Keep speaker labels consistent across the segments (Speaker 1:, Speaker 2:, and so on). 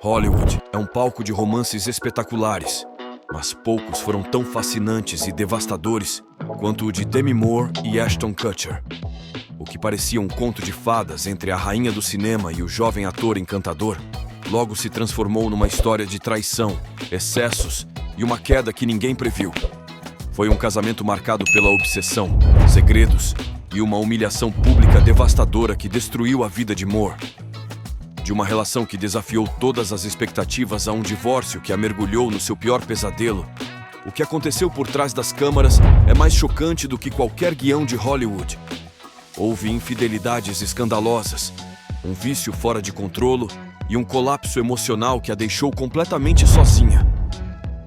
Speaker 1: Hollywood é um palco de romances espetaculares, mas poucos foram tão fascinantes e devastadores quanto o de Demi Moore e Ashton Kutcher. O que parecia um conto de fadas entre a rainha do cinema e o jovem ator encantador, logo se transformou numa história de traição, excessos e uma queda que ninguém previu. Foi um casamento marcado pela obsessão, segredos e uma humilhação pública devastadora que destruiu a vida de Moore. De uma relação que desafiou todas as expectativas a um divórcio que a mergulhou no seu pior pesadelo, o que aconteceu por trás das câmaras é mais chocante do que qualquer guião de Hollywood. Houve infidelidades escandalosas, um vício fora de controle e um colapso emocional que a deixou completamente sozinha.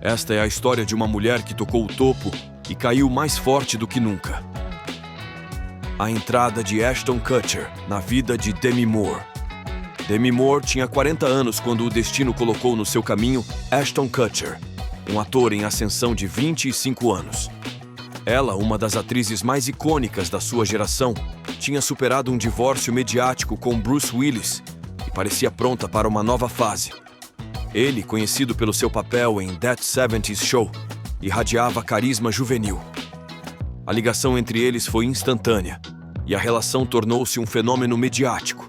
Speaker 1: Esta é a história de uma mulher que tocou o topo e caiu mais forte do que nunca. A entrada de Ashton Kutcher na vida de Demi Moore. Demi Moore tinha 40 anos quando o destino colocou no seu caminho Ashton Kutcher, um ator em ascensão de 25 anos. Ela, uma das atrizes mais icônicas da sua geração, tinha superado um divórcio mediático com Bruce Willis e parecia pronta para uma nova fase. Ele, conhecido pelo seu papel em That 70's Show, irradiava carisma juvenil. A ligação entre eles foi instantânea e a relação tornou-se um fenômeno mediático.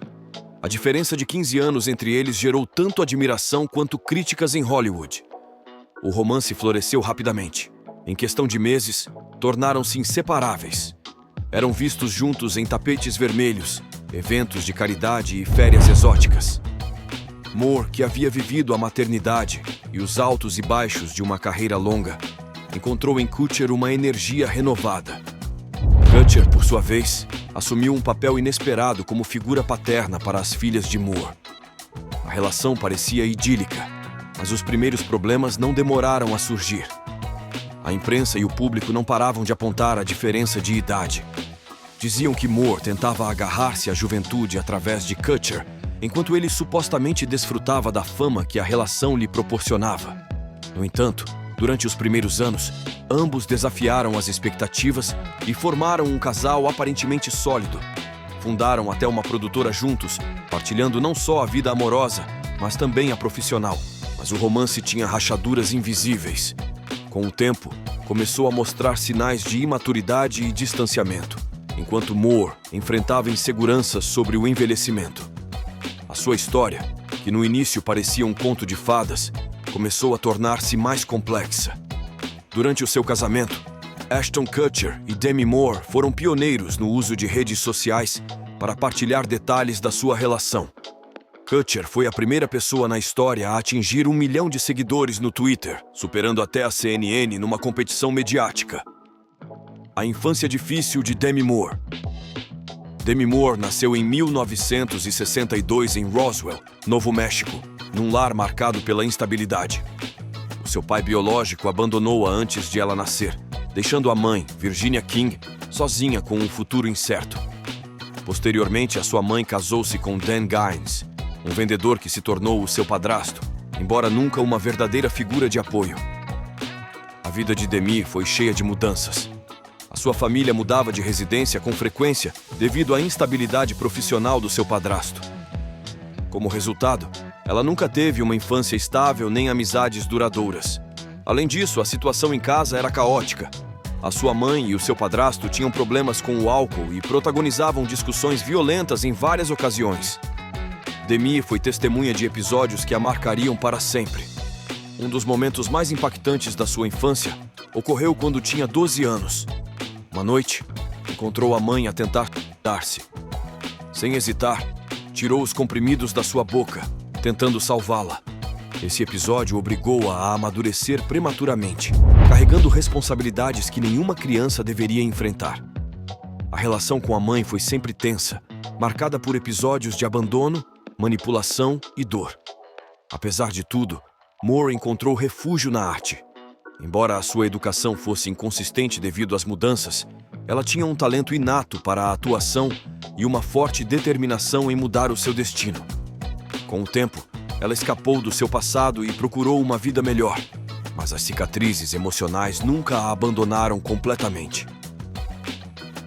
Speaker 1: A diferença de 15 anos entre eles gerou tanto admiração quanto críticas em Hollywood. O romance floresceu rapidamente. Em questão de meses, tornaram-se inseparáveis. Eram vistos juntos em tapetes vermelhos, eventos de caridade e férias exóticas. Moore, que havia vivido a maternidade e os altos e baixos de uma carreira longa, encontrou em Kutcher uma energia renovada. Kutcher, por sua vez, assumiu um papel inesperado como figura paterna para as filhas de Moore. A relação parecia idílica, mas os primeiros problemas não demoraram a surgir. A imprensa e o público não paravam de apontar a diferença de idade. Diziam que Moore tentava agarrar-se à juventude através de Kutcher, enquanto ele supostamente desfrutava da fama que a relação lhe proporcionava. No entanto, durante os primeiros anos, ambos desafiaram as expectativas e formaram um casal aparentemente sólido. Fundaram até uma produtora juntos, partilhando não só a vida amorosa, mas também a profissional. Mas o romance tinha rachaduras invisíveis. Com o tempo, começou a mostrar sinais de imaturidade e distanciamento, enquanto Moore enfrentava inseguranças sobre o envelhecimento. A sua história, que no início parecia um conto de fadas, começou a tornar-se mais complexa. Durante o seu casamento, Ashton Kutcher e Demi Moore foram pioneiros no uso de redes sociais para partilhar detalhes da sua relação. Kutcher foi a primeira pessoa na história a atingir 1 milhão de seguidores no Twitter, superando até a CNN numa competição mediática. A infância difícil de Demi Moore. Demi Moore nasceu em 1962 em Roswell, Novo México, num lar marcado pela instabilidade. O seu pai biológico abandonou-a antes de ela nascer, deixando a mãe, Virginia King, sozinha com um futuro incerto. Posteriormente, a sua mãe casou-se com Dan Gaines, um vendedor que se tornou o seu padrasto, embora nunca uma verdadeira figura de apoio. A vida de Demi foi cheia de mudanças. A sua família mudava de residência com frequência devido à instabilidade profissional do seu padrasto. Como resultado, ela nunca teve uma infância estável nem amizades duradouras. Além disso, a situação em casa era caótica. A sua mãe e o seu padrasto tinham problemas com o álcool e protagonizavam discussões violentas em várias ocasiões. Demi foi testemunha de episódios que a marcariam para sempre. Um dos momentos mais impactantes da sua infância ocorreu quando tinha 12 anos. Uma noite, encontrou a mãe a tentar dar-se. Sem hesitar, tirou os comprimidos da sua boca, tentando salvá-la. Esse episódio obrigou-a a amadurecer prematuramente, carregando responsabilidades que nenhuma criança deveria enfrentar. A relação com a mãe foi sempre tensa, marcada por episódios de abandono, manipulação e dor. Apesar de tudo, Moore encontrou refúgio na arte. Embora a sua educação fosse inconsistente devido às mudanças, ela tinha um talento inato para a atuação e uma forte determinação em mudar o seu destino. Com o tempo, ela escapou do seu passado e procurou uma vida melhor, mas as cicatrizes emocionais nunca a abandonaram completamente.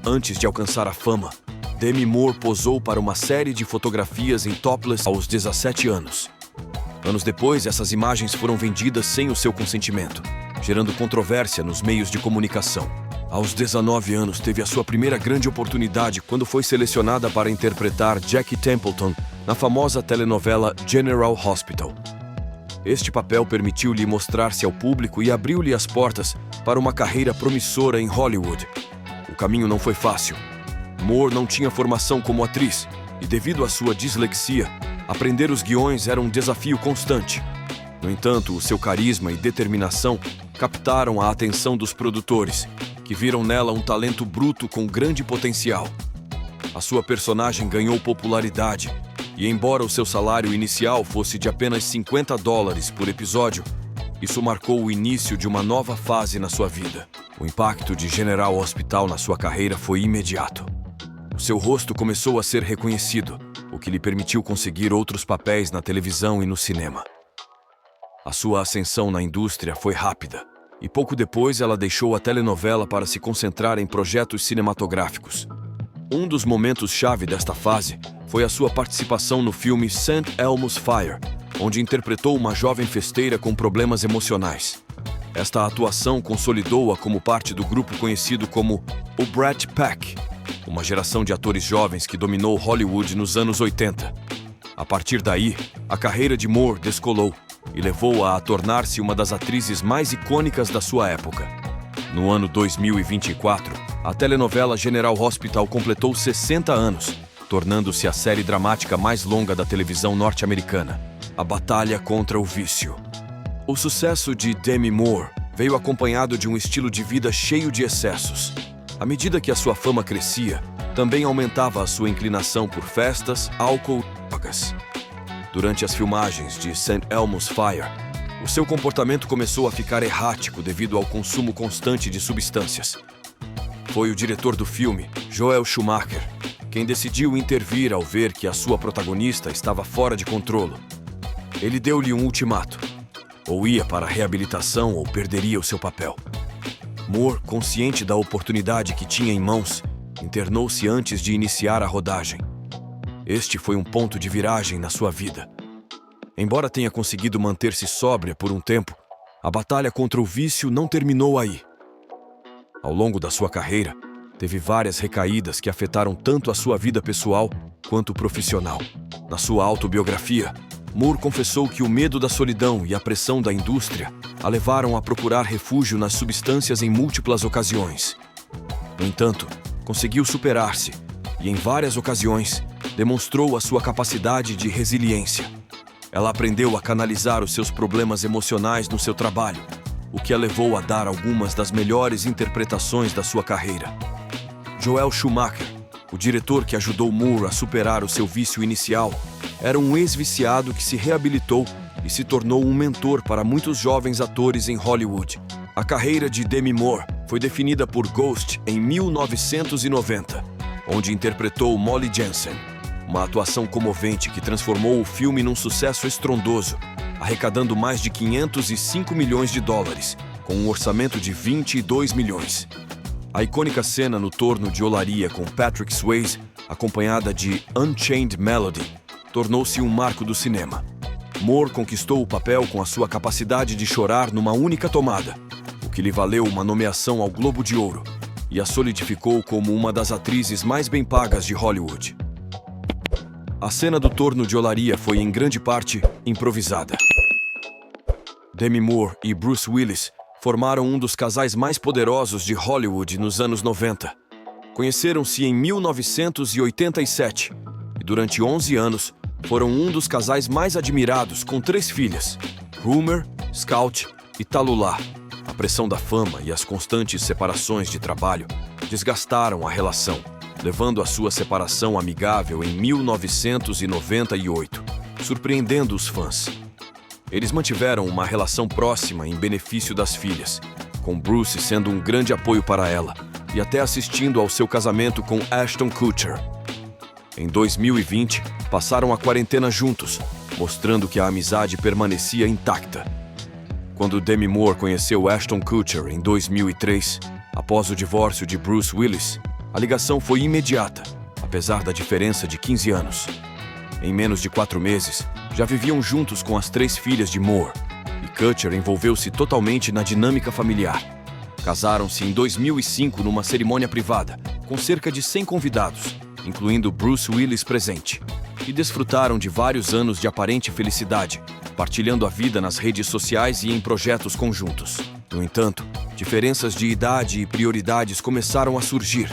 Speaker 1: Antes de alcançar a fama, Demi Moore posou para uma série de fotografias em topless aos 17 anos. Anos depois, essas imagens foram vendidas sem o seu consentimento, gerando controvérsia nos meios de comunicação. Aos 19 anos, teve a sua primeira grande oportunidade quando foi selecionada para interpretar Jackie Templeton na famosa telenovela General Hospital. Este papel permitiu-lhe mostrar-se ao público e abriu-lhe as portas para uma carreira promissora em Hollywood. O caminho não foi fácil. Moore não tinha formação como atriz e, devido à sua dislexia, aprender os guiões era um desafio constante. No entanto, o seu carisma e determinação captaram a atenção dos produtores, que viram nela um talento bruto com grande potencial. A sua personagem ganhou popularidade e, embora o seu salário inicial fosse de apenas $50 por episódio, isso marcou o início de uma nova fase na sua vida. O impacto de General Hospital na sua carreira foi imediato. O seu rosto começou a ser reconhecido, o que lhe permitiu conseguir outros papéis na televisão e no cinema. A sua ascensão na indústria foi rápida, e pouco depois ela deixou a telenovela para se concentrar em projetos cinematográficos. Um dos momentos-chave desta fase foi a sua participação no filme St. Elmo's Fire, onde interpretou uma jovem festeira com problemas emocionais. Esta atuação consolidou-a como parte do grupo conhecido como o Brat Pack, uma geração de atores jovens que dominou Hollywood nos anos 80. A partir daí, a carreira de Moore descolou e levou-a a tornar-se uma das atrizes mais icônicas da sua época. No ano 2024, a telenovela General Hospital completou 60 anos, tornando-se a série dramática mais longa da televisão norte-americana. A batalha contra o vício. O sucesso de Demi Moore veio acompanhado de um estilo de vida cheio de excessos. À medida que a sua fama crescia, também aumentava a sua inclinação por festas, álcool e drogas. Durante as filmagens de St. Elmo's Fire, o seu comportamento começou a ficar errático devido ao consumo constante de substâncias. Foi o diretor do filme, Joel Schumacher, quem decidiu intervir ao ver que a sua protagonista estava fora de controle. Ele deu-lhe um ultimato: ou ia para a reabilitação ou perderia o seu papel. Moore, consciente da oportunidade que tinha em mãos, internou-se antes de iniciar a rodagem. Este foi um ponto de viragem na sua vida. Embora tenha conseguido manter-se sóbria por um tempo, a batalha contra o vício não terminou aí. Ao longo da sua carreira, teve várias recaídas que afetaram tanto a sua vida pessoal quanto profissional. Na sua autobiografia, Moore confessou que o medo da solidão e a pressão da indústria a levaram a procurar refúgio nas substâncias em múltiplas ocasiões. No entanto, conseguiu superar-se e, em várias ocasiões, demonstrou a sua capacidade de resiliência. Ela aprendeu a canalizar os seus problemas emocionais no seu trabalho, o que a levou a dar algumas das melhores interpretações da sua carreira. Joel Schumacher, o diretor que ajudou Moore a superar o seu vício inicial, era um ex-viciado que se reabilitou e se tornou um mentor para muitos jovens atores em Hollywood. A carreira de Demi Moore foi definida por Ghost em 1990, onde interpretou Molly Jensen, uma atuação comovente que transformou o filme num sucesso estrondoso, arrecadando mais de $505 milhões, com um orçamento de 22 milhões. A icônica cena no torno de olaria com Patrick Swayze, acompanhada de Unchained Melody, tornou-se um marco do cinema. Moore conquistou o papel com a sua capacidade de chorar numa única tomada, o que lhe valeu uma nomeação ao Globo de Ouro e a solidificou como uma das atrizes mais bem pagas de Hollywood. A cena do torno de olaria foi em grande parte improvisada. Demi Moore e Bruce Willis formaram um dos casais mais poderosos de Hollywood nos anos 90. Conheceram-se em 1987 e durante 11 anos foram um dos casais mais admirados, com 3 filhas, Rumer, Scout e Tallulah. A pressão da fama e as constantes separações de trabalho desgastaram a relação, levando à sua separação amigável em 1998, surpreendendo os fãs. Eles mantiveram uma relação próxima em benefício das filhas, com Bruce sendo um grande apoio para ela e até assistindo ao seu casamento com Ashton Kutcher. Em 2020, passaram a quarentena juntos, mostrando que a amizade permanecia intacta. Quando Demi Moore conheceu Ashton Kutcher em 2003, após o divórcio de Bruce Willis, a ligação foi imediata, apesar da diferença de 15 anos. Em menos de 4 meses, Já viviam juntos com as 3 filhas de Moore, e Kutcher envolveu-se totalmente na dinâmica familiar. Casaram-se em 2005 numa cerimônia privada, com cerca de 100 convidados, incluindo Bruce Willis presente, e desfrutaram de vários anos de aparente felicidade, partilhando a vida nas redes sociais e em projetos conjuntos. No entanto, diferenças de idade e prioridades começaram a surgir,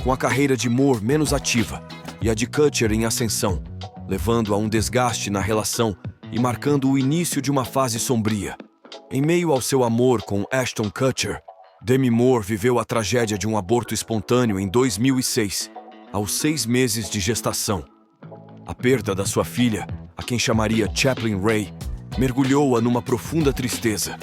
Speaker 1: com a carreira de Moore menos ativa e a de Kutcher em ascensão, levando a um desgaste na relação e marcando o início de uma fase sombria. Em meio ao seu amor com Ashton Kutcher, Demi Moore viveu a tragédia de um aborto espontâneo em 2006, aos 6 meses de gestação. A perda da sua filha, a quem chamaria Chaplin Ray, mergulhou-a numa profunda tristeza.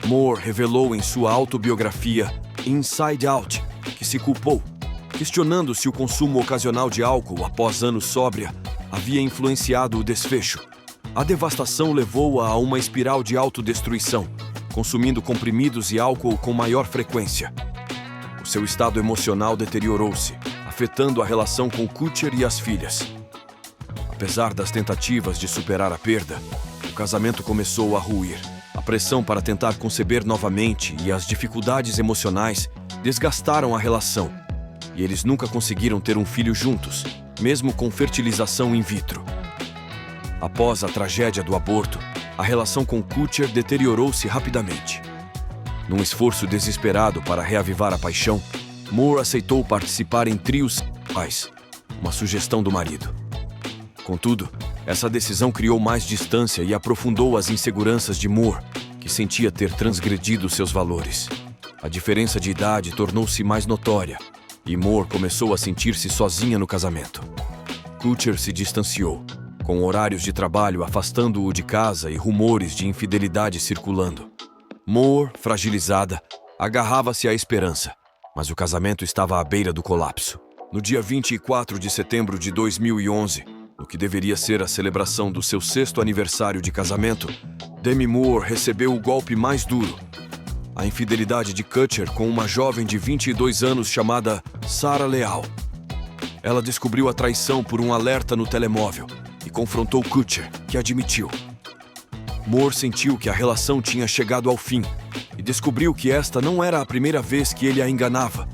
Speaker 1: Moore revelou em sua autobiografia Inside Out que se culpou, questionando se o consumo ocasional de álcool após anos sóbria havia influenciado o desfecho. A devastação levou-a a uma espiral de autodestruição, consumindo comprimidos e álcool com maior frequência. O seu estado emocional deteriorou-se, afetando a relação com Kutcher e as filhas. Apesar das tentativas de superar a perda, o casamento começou a ruir. A pressão para tentar conceber novamente e as dificuldades emocionais desgastaram a relação, e eles nunca conseguiram ter um filho juntos, mesmo com fertilização in vitro. Após a tragédia do aborto, a relação com Kutcher deteriorou-se rapidamente. Num esforço desesperado para reavivar a paixão, Moore aceitou participar em trios sexuais, uma sugestão do marido. Contudo, essa decisão criou mais distância e aprofundou as inseguranças de Moore, que sentia ter transgredido seus valores. A diferença de idade tornou-se mais notória, e Moore começou a sentir-se sozinha no casamento. Kutcher se distanciou, com horários de trabalho afastando-o de casa e rumores de infidelidade circulando. Moore, fragilizada, agarrava-se à esperança, mas o casamento estava à beira do colapso. No dia 24 de setembro de 2011, no que deveria ser a celebração do seu 6º aniversário de casamento, Demi Moore recebeu o golpe mais duro. A infidelidade de Kutcher com uma jovem de 22 anos chamada Sarah Leal. Ela descobriu a traição por um alerta no telemóvel e confrontou Kutcher, que admitiu. Moore sentiu que a relação tinha chegado ao fim e descobriu que esta não era a primeira vez que ele a enganava,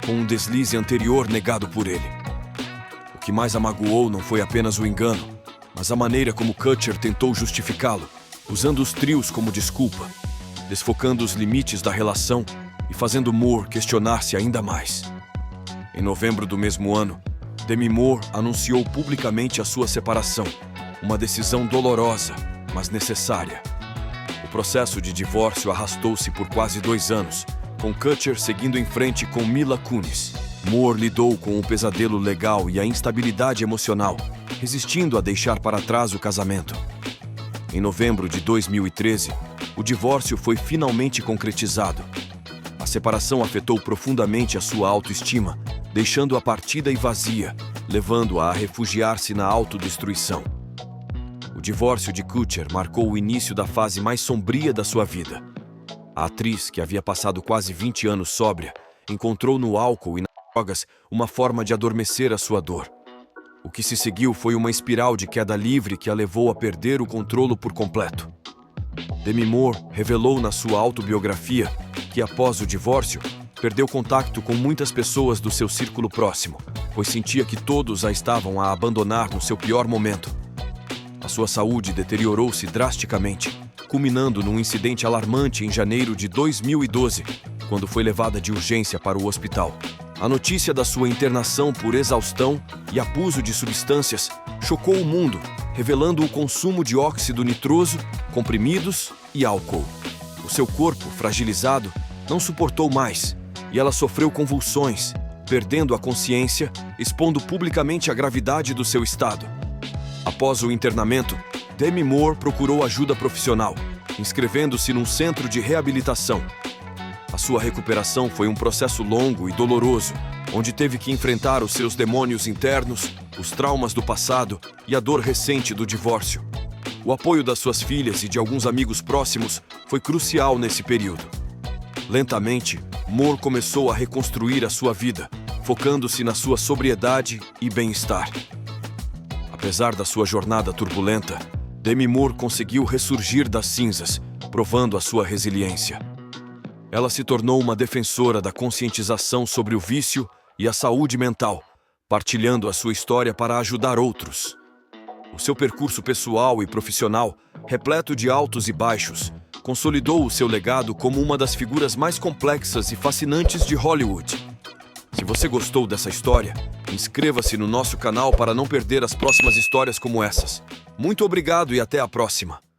Speaker 1: com um deslize anterior negado por ele. O que mais a magoou não foi apenas o engano, mas a maneira como Kutcher tentou justificá-lo, usando os trios como desculpa, desfocando os limites da relação e fazendo Moore questionar-se ainda mais. Em novembro do mesmo ano, Demi Moore anunciou publicamente a sua separação, uma decisão dolorosa, mas necessária. O processo de divórcio arrastou-se por quase 2 anos, com Kutcher seguindo em frente com Mila Kunis. Moore lidou com o pesadelo legal e a instabilidade emocional, resistindo a deixar para trás o casamento. Em novembro de 2013, o divórcio foi finalmente concretizado. A separação afetou profundamente a sua autoestima, deixando-a partida e vazia, levando-a a refugiar-se na autodestruição. O divórcio de Kutcher marcou o início da fase mais sombria da sua vida. A atriz, que havia passado quase 20 anos sóbria, encontrou no álcool e nas drogas uma forma de adormecer a sua dor. O que se seguiu foi uma espiral de queda livre que a levou a perder o controle por completo. Demi Moore revelou na sua autobiografia que, após o divórcio, perdeu contato com muitas pessoas do seu círculo próximo, pois sentia que todos a estavam a abandonar no seu pior momento. A sua saúde deteriorou-se drasticamente, culminando num incidente alarmante em janeiro de 2012, quando foi levada de urgência para o hospital. A notícia da sua internação por exaustão e abuso de substâncias chocou o mundo, revelando o consumo de óxido nitroso, comprimidos e álcool. O seu corpo, fragilizado, não suportou mais, e ela sofreu convulsões, perdendo a consciência, expondo publicamente a gravidade do seu estado. Após o internamento, Demi Moore procurou ajuda profissional, inscrevendo-se num centro de reabilitação. A sua recuperação foi um processo longo e doloroso, onde teve que enfrentar os seus demônios internos, os traumas do passado e a dor recente do divórcio. O apoio das suas filhas e de alguns amigos próximos foi crucial nesse período. Lentamente, Moore começou a reconstruir a sua vida, focando-se na sua sobriedade e bem-estar. Apesar da sua jornada turbulenta, Demi Moore conseguiu ressurgir das cinzas, provando a sua resiliência. Ela se tornou uma defensora da conscientização sobre o vício e a saúde mental, partilhando a sua história para ajudar outros. O seu percurso pessoal e profissional, repleto de altos e baixos, consolidou o seu legado como uma das figuras mais complexas e fascinantes de Hollywood. Se você gostou dessa história, inscreva-se no nosso canal para não perder as próximas histórias como essas. Muito obrigado e até a próxima!